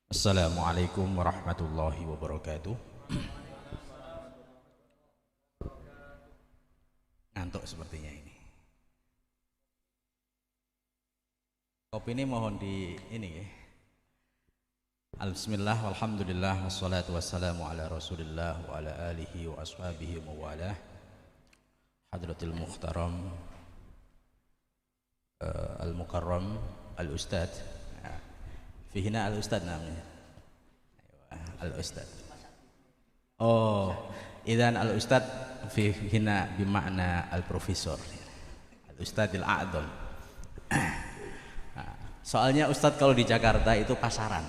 Assalamualaikum warahmatullahi wabarakatuh. Ngantuk sepertinya ini. Kopi ini mohon di ini ya. Bismillah walhamdulillah wassalatu wassalamu ala rasulillah wa ala alihi wa ashabihi wa walah. Hadratil muhtaram al-mukarram al-ustad. Fihina al-ustad namanya. Al-ustad. Oh, idan al-ustad fihina bimakna al-profesor. Al-ustadil a'dham. Soalnya ustad kalau di Jakarta itu pasaran.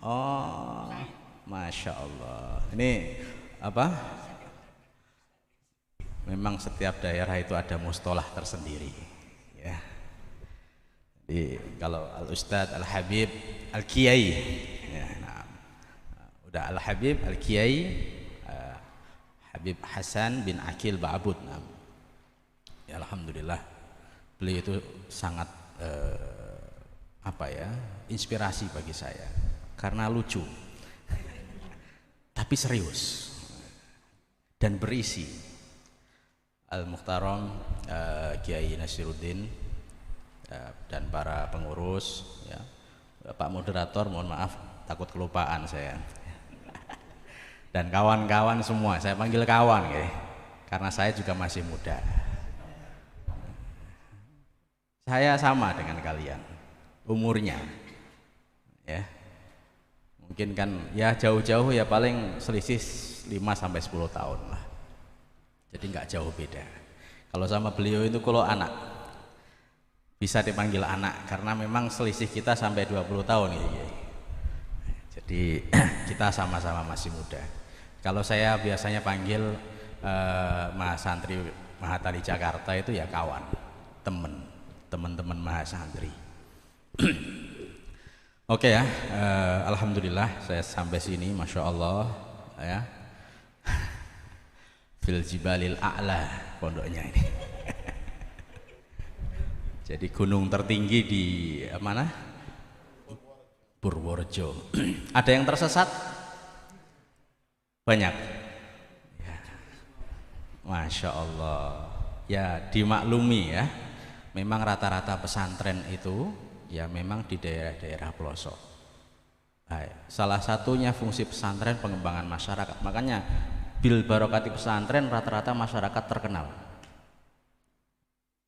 Oh, masya Allah. Ini apa? Memang setiap daerah itu ada mustolah tersendiri. Ya. Jadi kalau al-ustad, al-habib, al-kiai, ya, nah, udah al-habib, al-kiai, Habib Hasan bin Akil Ba'abud. Nah, ya, alhamdulillah beliau itu sangat apa ya, inspirasi bagi saya karena lucu tapi serius dan berisi. Al-Muhtaram Kiai Nasiruddin dan para pengurus ya, Pak moderator mohon maaf takut kelupaan saya dan kawan-kawan semua, saya panggil kawan ya, karena saya juga masih muda. Saya sama dengan kalian umurnya ya, mungkin kan ya jauh-jauh ya, paling selisih 5-10 tahun lah, jadi nggak jauh beda. Kalau sama beliau itu kalau anak bisa dipanggil anak karena memang selisih kita sampai 20 tahun ya. Jadi kita sama-sama masih muda. Kalau saya biasanya panggil mahasantri Mahatali Jakarta itu ya kawan, teman-teman mahasantri. Oke ya, alhamdulillah saya sampai sini, masya Allah ya. Fil jibalil a'la pondoknya ini. Jadi gunung tertinggi di mana? Purworejo. Ada yang tersesat? Banyak. Ya. Masya Allah. Ya dimaklumi ya. Memang rata-rata pesantren itu ya memang di daerah-daerah pelosok. Nah, salah satunya fungsi pesantren pengembangan masyarakat. Makanya bil barokati pesantren rata-rata masyarakat terkenal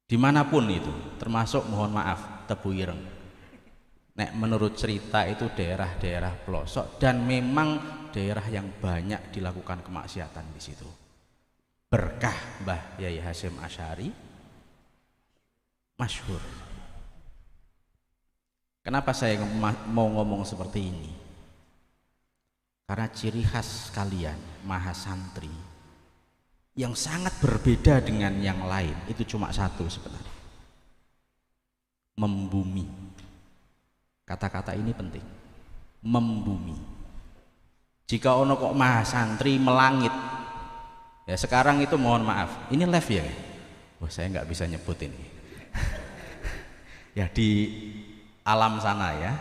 dimanapun itu, termasuk mohon maaf Tebu Ireng. Nek menurut cerita itu daerah-daerah pelosok dan memang daerah yang banyak dilakukan kemaksiatan di situ. Berkah Mbah Yai Hasyim Asy'ari masyhur. Kenapa saya mau ngomong seperti ini? Karena ciri khas kalian mahasantri yang sangat berbeda dengan yang lain itu cuma satu sebenarnya: membumi. Kata-kata ini penting, membumi. Jika ono kok mahasantri melangit ya, sekarang itu mohon maaf ini live ya, wah saya nggak bisa nyebut ini ya, di alam sana ya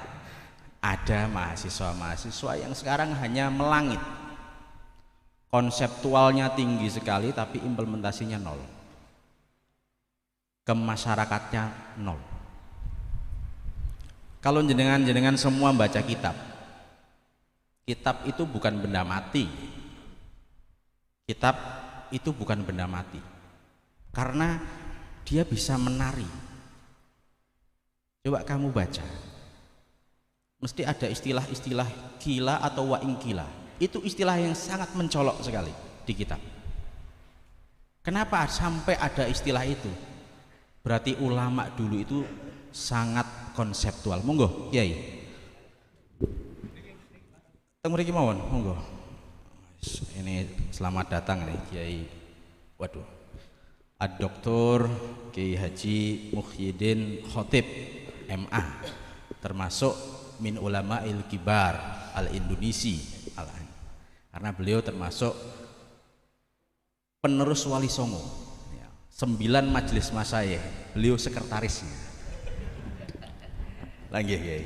ada mahasiswa-mahasiswa yang sekarang hanya melangit, konseptualnya tinggi sekali tapi implementasinya nol, ke masyarakatnya nol. Kalau jenengan semua baca kitab itu bukan benda mati. Kitab itu bukan benda mati karena dia bisa menari. Coba kamu baca, mesti ada istilah-istilah gila atau wa'ingkila. Itu istilah yang sangat mencolok sekali di kitab. Kenapa sampai ada istilah itu? Berarti ulama dulu itu sangat konseptual. Monggo Kiai, teng mriki mawon, monggo. Ini selamat datang nih Kiai, waduh, Ad-Doktor Kiai Haji Muhyiddin Khotib MA, termasuk min ulama'il kibar al-Indonesi, karena beliau termasuk penerus Wali Songo ya, 9 majelis masyayikh, beliau sekretarisnya Lagi ya.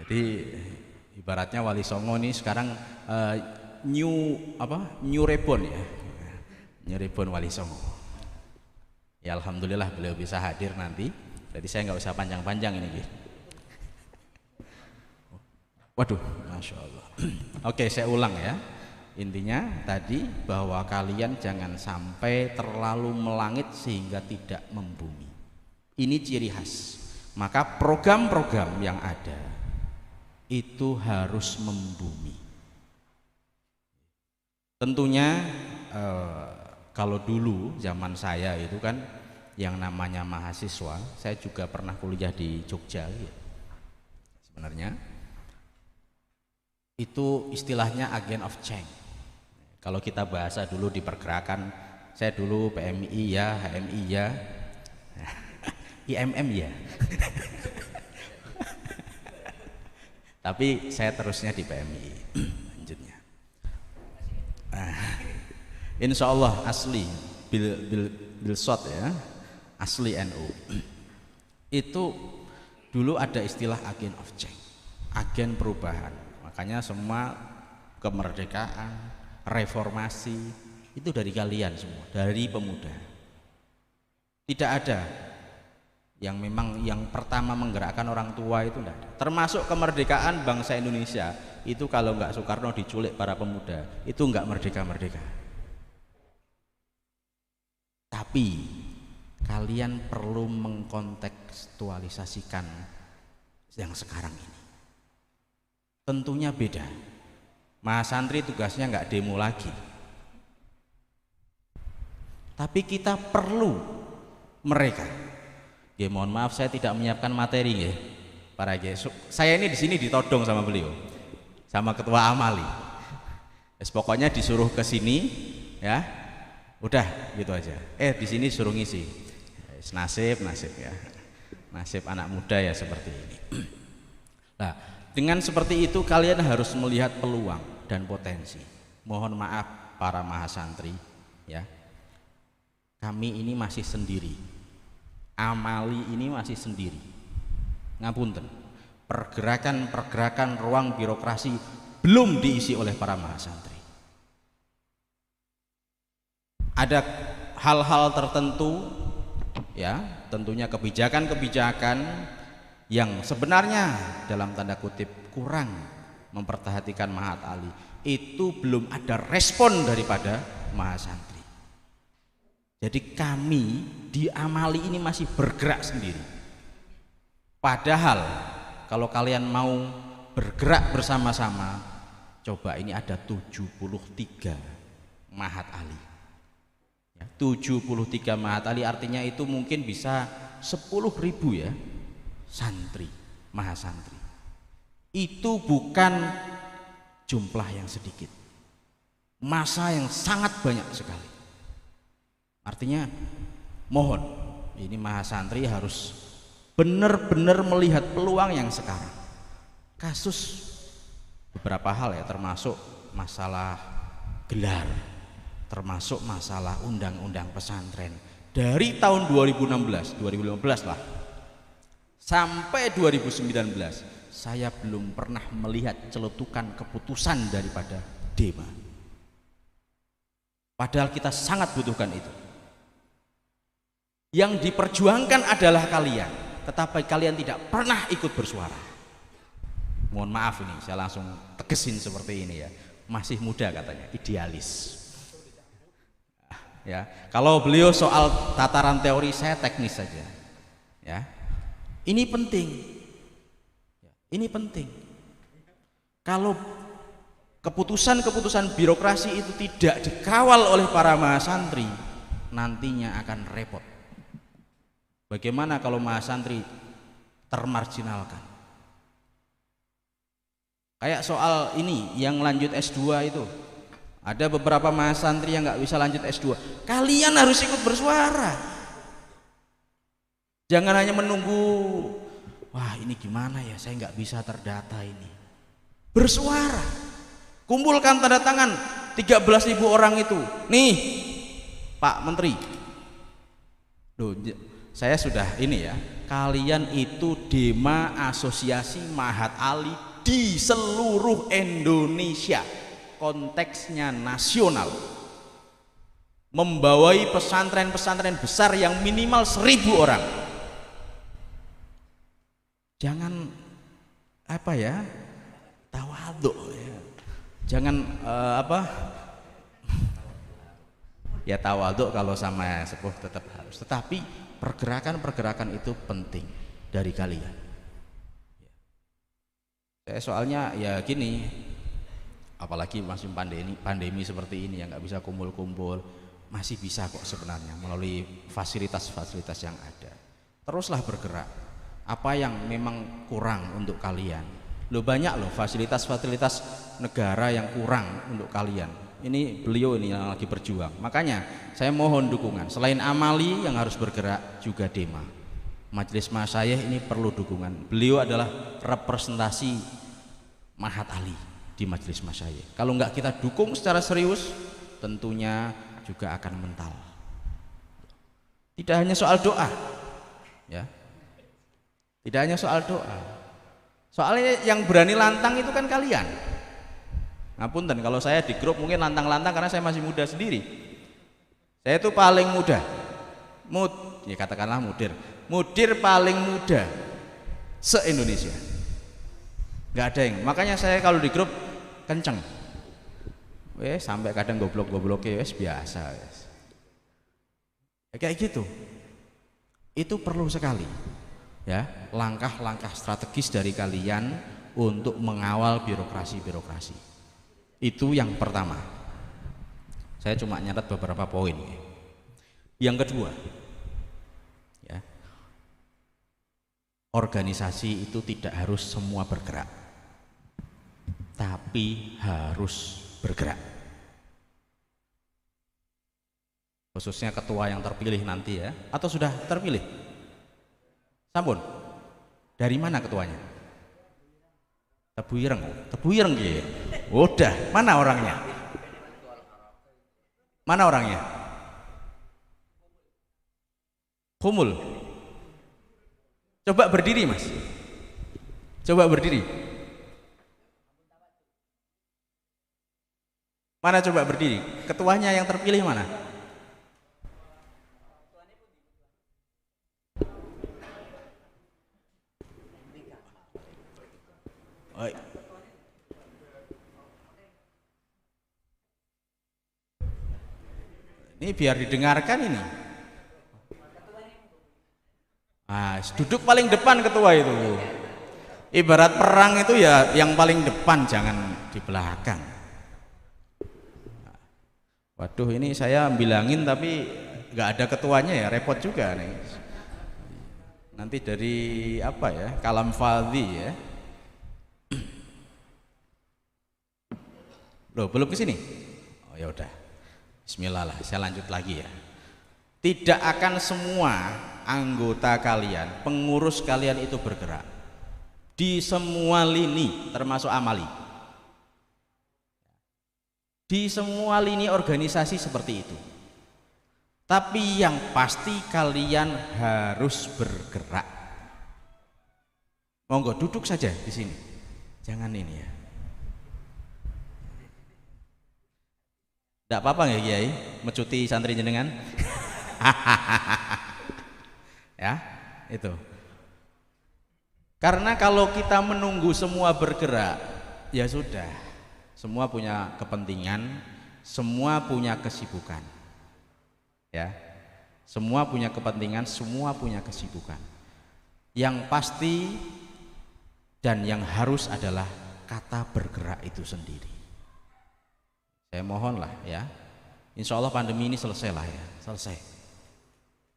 Jadi ibaratnya Wali Songo ini sekarang new reborn ya. New reborn Wali Songo. Ya alhamdulillah beliau bisa hadir nanti. Jadi saya nggak usah panjang-panjang ini. Waduh, masya Allah. Oke, saya ulang ya. Intinya tadi bahwa kalian jangan sampai terlalu melangit sehingga tidak membumi. Ini ciri khas. Maka program-program yang ada itu harus membumi. Tentunya kalau dulu zaman saya itu kan yang namanya mahasiswa, saya juga pernah kuliah di Jogja ya. Sebenarnya itu istilahnya agent of change. Kalau kita bahasa dulu di pergerakan, saya dulu PMI ya, HMI ya, IMM ya. Tapi saya terusnya di PMI. Lanjutnya. Insya Allah asli Bilsot ya, asli NU. Itu dulu ada istilah agent of change, agen perubahan. Makanya semua kemerdekaan, reformasi itu dari kalian semua, dari pemuda. Tidak ada yang memang yang pertama menggerakkan orang tua itu tidak ada. Termasuk kemerdekaan bangsa Indonesia itu kalau nggak Soekarno diculik para pemuda itu nggak merdeka-merdeka. Tapi kalian perlu mengkontekstualisasikan yang sekarang ini. Tentunya beda. Mahasantri tugasnya nggak demo lagi, tapi kita perlu mereka. Ya mohon maaf saya tidak menyiapkan materi ya, para guys. Saya ini di sini ditodong sama beliau, sama ketua Amali. Pokoknya disuruh ke sini, ya, udah gitu aja. Di sini suruh ngisi. Nasib ya, nasib anak muda ya seperti ini. Nah, dengan seperti itu kalian harus melihat peluang dan potensi. Mohon maaf para mahasantri ya, kami ini masih sendiri, Amali ini masih sendiri, ngapunten, pergerakan ruang birokrasi belum diisi oleh para mahasantri. Ada hal-hal tertentu ya, tentunya kebijakan-kebijakan yang sebenarnya dalam tanda kutip kurang memperhatikan Mahat Ali, itu belum ada respon daripada mahasantri. Jadi kami di Amali ini masih bergerak sendiri. Padahal kalau kalian mau bergerak bersama-sama, coba ini ada 73 Mahat Ali ya, 73 Mahat Ali artinya itu mungkin bisa 10.000 ya santri, mahasantri. Itu bukan jumlah yang sedikit, masa yang sangat banyak sekali. Artinya mohon ini mahasantri harus benar-benar melihat peluang yang sekarang. Kasus beberapa hal ya, termasuk masalah gelar, termasuk masalah undang-undang pesantren dari tahun 2015 lah sampai 2019 saya belum pernah melihat celetukan keputusan daripada Dema. Padahal kita sangat butuhkan itu. Yang diperjuangkan adalah kalian, tetapi kalian tidak pernah ikut bersuara. Mohon maaf ini, saya langsung tegesin seperti ini ya. Masih muda katanya, idealis. Ya, kalau beliau soal tataran teori, saya teknis saja. Ya, ini penting. Ini penting. Kalau keputusan-keputusan birokrasi itu tidak dikawal oleh para mahasantri, nantinya akan repot. Bagaimana kalau mahasantri termarginalkan? Kayak soal ini yang lanjut S2 itu, ada beberapa mahasantri yang nggak bisa lanjut S2. Kalian harus ikut bersuara. Jangan hanya menunggu, wah ini gimana ya, saya nggak bisa terdata ini. Bersuara, kumpulkan tanda tangan 13.000 orang itu. Nih Pak Menteri, loh, saya sudah ini ya, kalian itu Dema Asosiasi Mahat Ali di seluruh Indonesia, konteksnya nasional, membawai pesantren-pesantren besar yang minimal 1000 orang. Jangan apa ya, tawadhu ya. Jangan ya tawadhu kalau sama sepuh tetap harus, tetapi pergerakan-pergerakan itu penting dari kalian. Saya soalnya ya gini, apalagi masih pandemi seperti ini yang nggak bisa kumpul-kumpul, masih bisa kok sebenarnya melalui fasilitas-fasilitas yang ada. Teruslah bergerak. Apa yang memang kurang untuk kalian? Loh banyak loh fasilitas-fasilitas negara yang kurang untuk kalian. Ini beliau ini yang lagi berjuang. Makanya saya mohon dukungan. Selain Amali yang harus bergerak, juga Dema. Majelis Masyayikh ini perlu dukungan. Beliau adalah representasi Mahat Ali di Majelis Masyayikh. Kalau enggak kita dukung secara serius, tentunya juga akan mental. Tidak hanya soal doa, ya. Tidak hanya soal doa. Soalnya yang berani lantang itu kan kalian. Ngapunten kalau saya di grup mungkin lantang-lantang karena saya masih muda sendiri. Saya itu paling muda. Ya katakanlah mudir paling muda se-Indonesia. Nggak ada yang. Makanya saya kalau di grup kenceng. Sampai kadang goblok-gobloknya biasa. Ya, kayak gitu. Itu perlu sekali. Ya, langkah-langkah strategis dari kalian untuk mengawal birokrasi-birokrasi. Itu yang pertama. Saya cuma nyatat beberapa poin. Yang kedua, ya, organisasi itu tidak harus semua bergerak, tapi harus bergerak. Khususnya ketua yang terpilih nanti ya, atau sudah terpilih? Sampun. Dari mana ketuanya? Tebu Ireng gitu. Udah, mana orangnya? Mana orangnya? Kumul. Coba berdiri, Mas. Coba berdiri. Mana coba berdiri? Ketuanya yang terpilih mana? Ini biar didengarkan ini. Duduk paling depan ketua itu. Ibarat perang itu ya yang paling depan, jangan di belakang. Waduh, ini saya bilangin tapi nggak ada ketuanya ya, repot juga nih. Nanti dari apa ya, kalam fadhi ya. Loh, belum ke sini? Oh ya udah. Bismillah lah, saya lanjut lagi ya. Tidak akan semua anggota kalian, pengurus kalian itu bergerak di semua lini, termasuk Amali. Di semua lini organisasi seperti itu. Tapi yang pasti kalian harus bergerak. Monggo duduk saja di sini. Jangan ini ya. Tidak apa-apa nggak Kiai mecuti santri jenengan? Ya, itu. Karena kalau kita menunggu semua bergerak, ya sudah. Semua punya kepentingan, semua punya kesibukan. Ya. Semua punya kepentingan, semua punya kesibukan. Yang pasti dan yang harus adalah kata bergerak itu sendiri. Saya mohonlah ya, insya Allah pandemi ini selesai lah ya, selesai.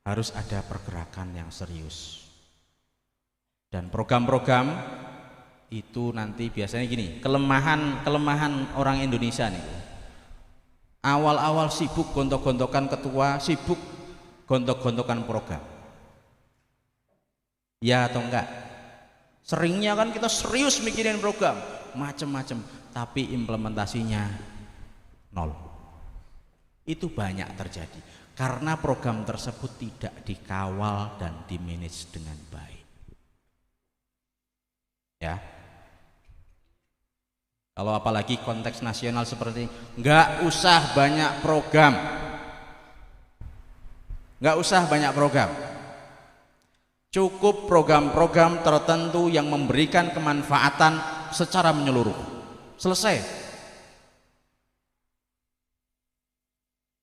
Harus ada pergerakan yang serius. Dan program-program itu nanti biasanya gini, kelemahan orang Indonesia nih. Awal-awal sibuk gontok-gontokan ketua, sibuk gontok-gontokan program. Ya atau enggak? Seringnya kan kita serius mikirin program, macem-macem, tapi implementasinya nol. Itu banyak terjadi. karena program tersebut tidak dikawal dan dimanage dengan baik. Ya, kalau apalagi konteks nasional seperti ini, nggak usah banyak program, nggak usah banyak program, cukup program-program tertentu yang memberikan kemanfaatan secara menyeluruh, selesai.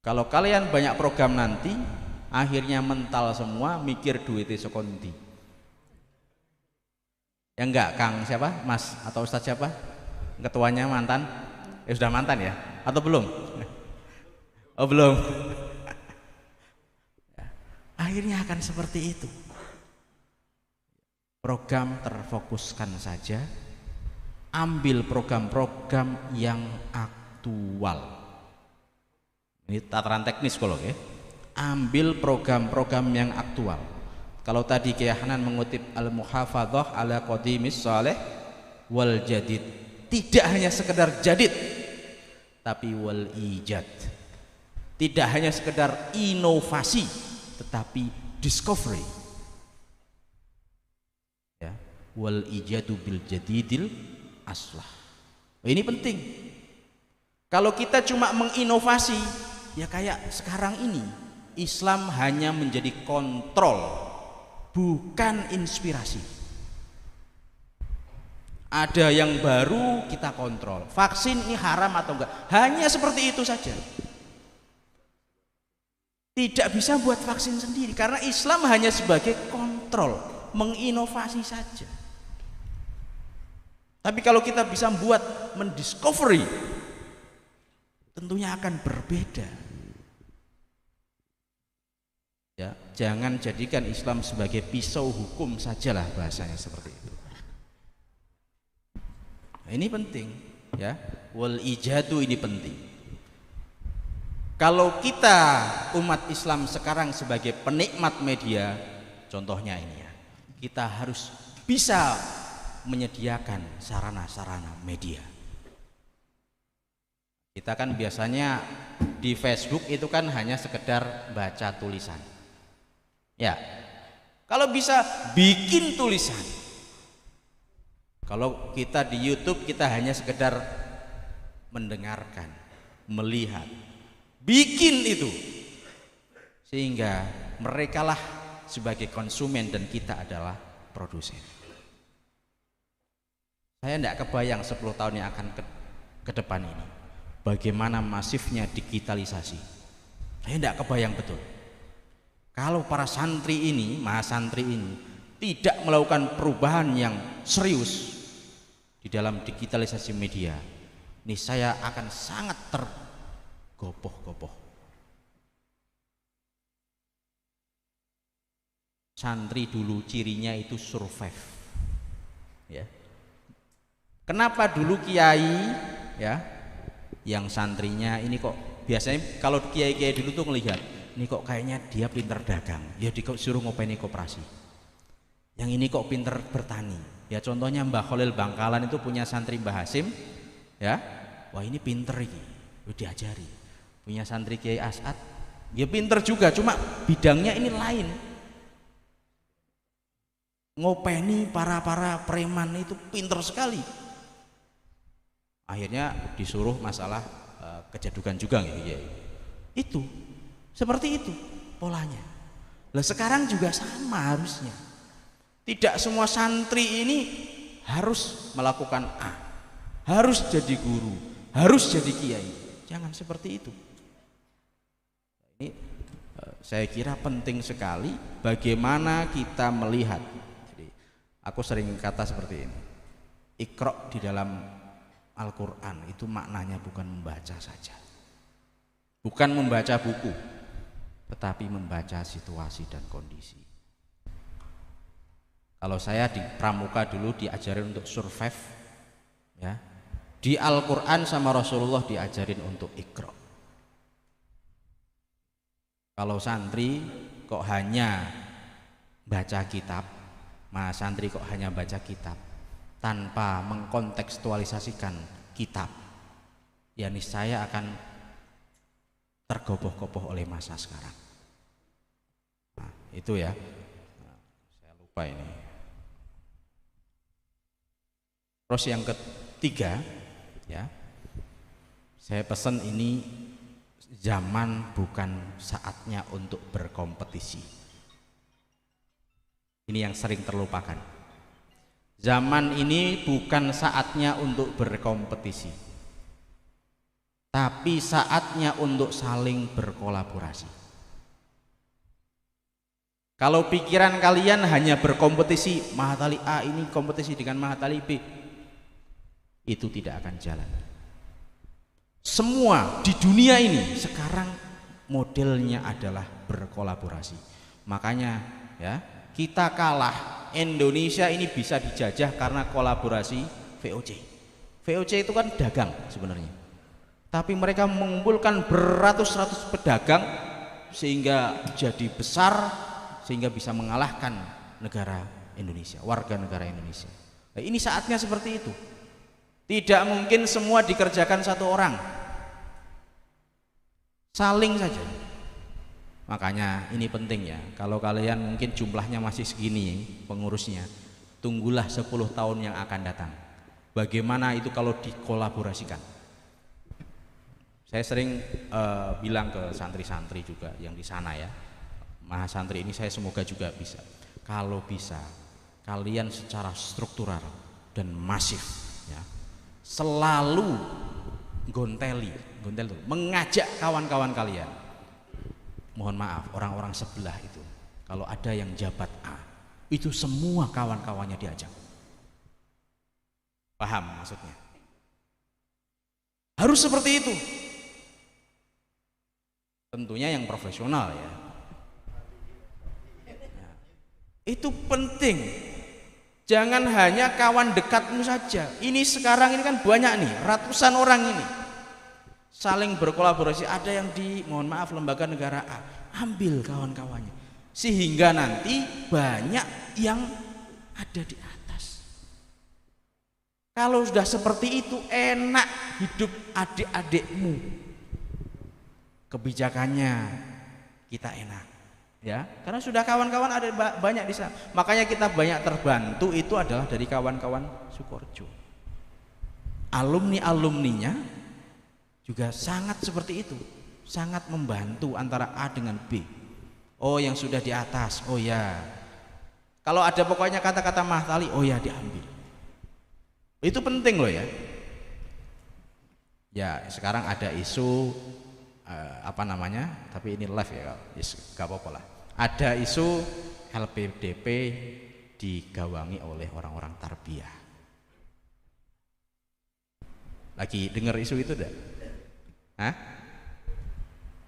Kalau kalian banyak program nanti akhirnya mental semua, mikir duitnya sekonti. Ya enggak, Kang siapa? Mas atau Ustadz siapa? Ketuanya mantan? Sudah mantan ya? Atau belum? Oh belum. Akhirnya akan seperti itu. Program terfokuskan saja, ambil program-program yang aktual. Ini tataran teknis kalau ya. Ambil program-program yang aktual. Kalau tadi Kiai Hanan mengutip al-muhafadzah ala qadimis saleh wal jadid, tidak hanya sekedar jadid tapi wal ijad. Tidak hanya sekedar inovasi tetapi discovery. Ya, wal ijadu bil jadidil aslah. Ini penting. Kalau kita cuma menginovasi, ya kayak sekarang ini, Islam hanya menjadi kontrol, bukan inspirasi. Ada yang baru kita kontrol, vaksin ini haram atau enggak, hanya seperti itu saja. Tidak bisa buat vaksin sendiri karena Islam hanya sebagai kontrol, menginovasi saja. Tapi kalau kita bisa buat mendiscovery, tentunya akan berbeda. Ya, jangan jadikan Islam sebagai pisau hukum sajalah, bahasanya seperti itu. Nah, ini penting, ya. Wal ijadu ini penting. Kalau kita umat Islam sekarang sebagai penikmat media, contohnya ini ya, kita harus bisa menyediakan sarana-sarana media. Kita kan biasanya di Facebook itu kan hanya sekedar baca tulisan. Ya, kalau bisa bikin tulisan. Kalau kita di YouTube kita hanya sekedar mendengarkan, melihat, bikin itu, sehingga merekalah sebagai konsumen dan kita adalah produsen. Saya tidak kebayang 10 tahun yang akan ke depan ini bagaimana masifnya digitalisasi. Saya tidak kebayang betul. Kalau para santri ini, mahasantri ini tidak melakukan perubahan yang serius di dalam digitalisasi media, ini saya akan sangat tergopoh-gopoh. Santri dulu cirinya itu survive. Ya. Kenapa dulu kiai ya yang santrinya ini kok biasanya kalau kiai-kiai dulu tuh melihat ini kok kayaknya dia pinter dagang, ya disuruh ngopeni koperasi. Yang ini kok pinter bertani, ya contohnya Mbah Khalil Bangkalan itu punya santri Mbah Hasim, ya, wah ini pinter ini, diajari. Punya santri Kiai As'ad, dia pinter juga, cuma bidangnya ini lain. Ngopeni para preman itu pinter sekali. Akhirnya disuruh masalah kejadukan juga ya. Itu seperti itu polanya. Lah sekarang juga sama harusnya. Tidak semua santri ini harus melakukan A, harus jadi guru, harus jadi kiai. Jangan seperti itu. Ini saya kira penting sekali bagaimana kita melihat. Jadi aku sering kata seperti ini. Iqra di dalam Al-Quran itu maknanya bukan membaca saja, bukan membaca buku, tetapi membaca situasi dan kondisi. Kalau saya di pramuka dulu diajarin untuk survive, ya, di Al-Quran sama Rasulullah diajarin untuk Iqra. Kalau santri kok hanya baca kitab, mas santri kok hanya baca kitab tanpa mengkontekstualisasikan kitab, ya niscaya akan tergopoh-gopoh oleh masa sekarang. itu ya. Saya lupa ini. Terus yang ketiga ya, saya pesan ini, zaman bukan saatnya untuk berkompetisi. Ini yang sering terlupakan. Zaman ini bukan saatnya untuk berkompetisi, tapi saatnya untuk saling berkolaborasi. Kalau pikiran kalian hanya berkompetisi, Mahatali A ini kompetisi dengan Mahatali B, itu tidak akan jalan. Semua di dunia ini sekarang modelnya adalah berkolaborasi. Makanya ya, kita kalah, Indonesia ini bisa dijajah karena kolaborasi VOC. VOC itu kan dagang sebenarnya, tapi mereka mengumpulkan beratus-ratus pedagang sehingga jadi besar, sehingga bisa mengalahkan negara Indonesia, warga negara Indonesia. Nah, ini saatnya seperti itu. Tidak mungkin semua dikerjakan satu orang, saling saja. Makanya ini penting ya, kalau kalian mungkin jumlahnya masih segini pengurusnya, tunggulah 10 tahun yang akan datang. Bagaimana itu kalau dikolaborasikan. Saya sering bilang ke santri-santri juga yang di sana ya, mahasantri ini, saya semoga juga bisa. Kalau bisa kalian secara struktural dan masif ya, selalu gontel itu, mengajak kawan-kawan kalian. Mohon maaf, orang-orang sebelah itu, kalau ada yang jabat A, itu semua kawan-kawannya diajak. Paham maksudnya? Harus seperti itu. Tentunya yang profesional ya. Itu penting. Jangan hanya kawan dekatmu saja. Ini sekarang ini kan banyak nih, ratusan orang ini saling berkolaborasi. Ada yang di, mohon maaf, lembaga negara A, ambil kawan-kawannya, sehingga nanti banyak yang ada di atas. Kalau sudah seperti itu, enak hidup adik-adikmu, kebijakannya kita enak ya, karena sudah kawan-kawan ada banyak di sana. Makanya kita banyak terbantu itu adalah dari kawan-kawan Sukorejo. Alumni-alumninya juga sangat seperti itu, sangat membantu antara A dengan B. Oh, yang sudah di atas, oh ya, kalau ada pokoknya kata-kata Mahatali, oh ya diambil. Itu penting loh ya. Ya sekarang ada isu apa namanya, tapi ini live ya, gak apa-apa lah. Ada isu LPDP digawangi oleh orang-orang tarbiyah. Lagi dengar isu itu enggak? Hah?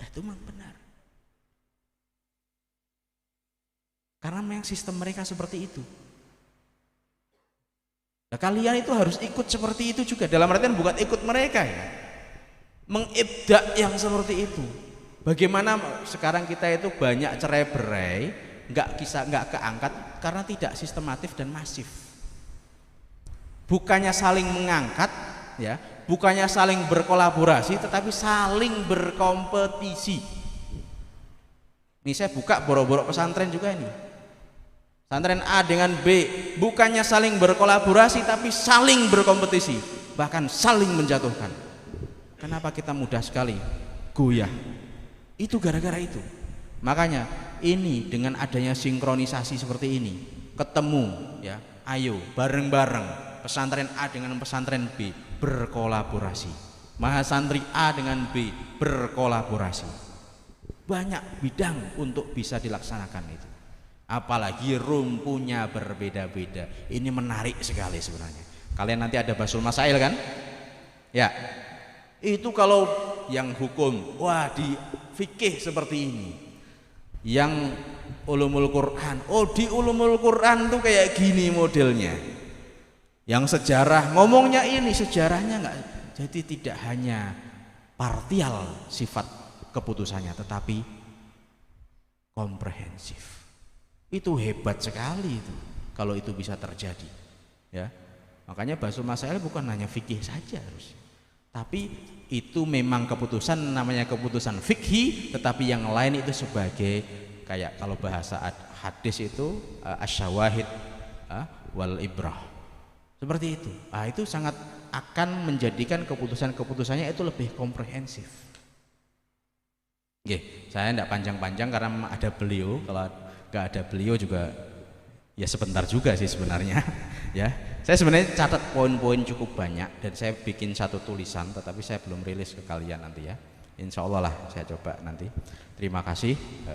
Itu memang benar. Karena memang sistem mereka seperti itu. Nah, kalian itu harus ikut seperti itu juga. Dalam artian bukan ikut mereka ya, mengibdak yang seperti itu. Bagaimana sekarang kita itu banyak cerai-berai, nggak keangkat karena tidak sistematif dan masif. Bukannya saling mengangkat ya, bukannya saling berkolaborasi, tetapi saling berkompetisi. Ini saya buka borok-borok pesantren juga ini. Pesantren A dengan B, bukannya saling berkolaborasi tapi saling berkompetisi, bahkan saling menjatuhkan. Kenapa kita mudah sekali goyah? Itu gara-gara itu. Makanya ini dengan adanya sinkronisasi seperti ini, ketemu ya, ayo bareng-bareng pesantren A dengan pesantren B berkolaborasi, mahasantri A dengan B berkolaborasi. Banyak bidang untuk bisa dilaksanakan itu. Apalagi rumpunya berbeda-beda. Ini menarik sekali sebenarnya. Kalian nanti ada Basul Masail kan? Ya. Itu kalau yang hukum, wah di fikih seperti ini. Yang ulumul Quran, oh di ulumul Quran tuh kayak gini modelnya. Yang sejarah ngomongnya ini, sejarahnya enggak. Jadi tidak hanya parsial sifat keputusannya, tetapi komprehensif. Itu hebat sekali itu kalau itu bisa terjadi ya. Makanya Basul Masail bukan hanya fikih saja harus, tapi itu memang keputusan, namanya keputusan fikih, tetapi yang lain itu sebagai kayak kalau bahasa hadis itu asyawahid wal ibrah. Seperti itu. Itu sangat akan menjadikan keputusannya itu lebih komprehensif. Saya tidak panjang-panjang karena ada beliau. Kalau nggak ada beliau juga ya sebentar juga sih sebenarnya. Ya, saya sebenarnya catat poin-poin cukup banyak dan saya bikin satu tulisan, tetapi saya belum rilis ke kalian nanti ya. Insya Allah lah saya coba nanti. Terima kasih.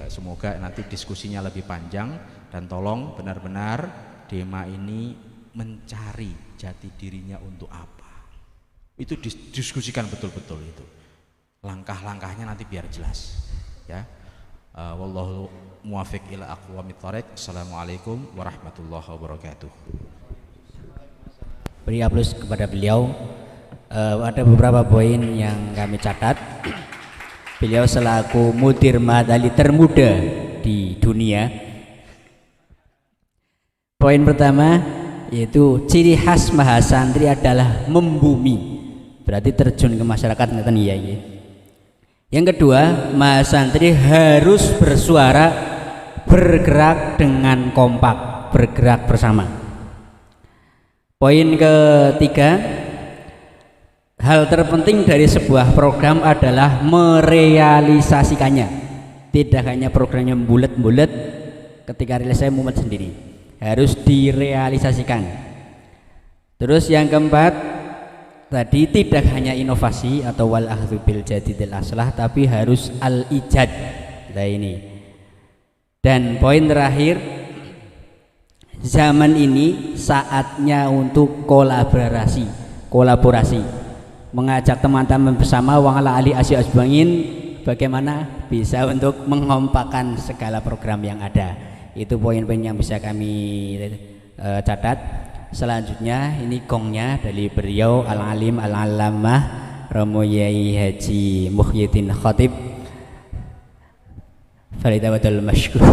Semoga nanti diskusinya lebih panjang dan tolong benar-benar Dema ini mencari jati dirinya untuk apa. Itu diskusikan betul-betul itu. Langkah-langkahnya nanti biar jelas. Ya. Wallahu muwafiq ila aqwamit thoriq. Assalamualaikum warahmatullahi wabarakatuh. Beri aplaus kepada beliau. Ada beberapa poin yang kami catat. Beliau selaku mudir madali termuda di dunia. Poin pertama yaitu ciri khas mahasantri adalah membumi, berarti terjun ke masyarakat. Iya. Yang kedua, mahasantri harus bersuara, bergerak dengan kompak, bergerak bersama. Poin ketiga, hal terpenting dari sebuah program adalah merealisasikannya. Tidak hanya programnya bulet-bulet, ketika rilis saya mumet sendiri, harus direalisasikan. Terus yang keempat tadi, tidak hanya inovasi atau wal akhdhu bil jadidil aslah, tapi harus al ijad. Nah ini. Dan poin terakhir, zaman ini saatnya untuk kolaborasi, mengajak teman-teman bersama wa'ala ali asyi asbangin, bagaimana bisa untuk mengompakkan segala program yang ada. Itu poin-poin yang bisa kami catat. Selanjutnya ini gongnya dari beliau al-alim al-allamah Romo Yai Haji Muhyiddin Khatib. Falidawatul masykur.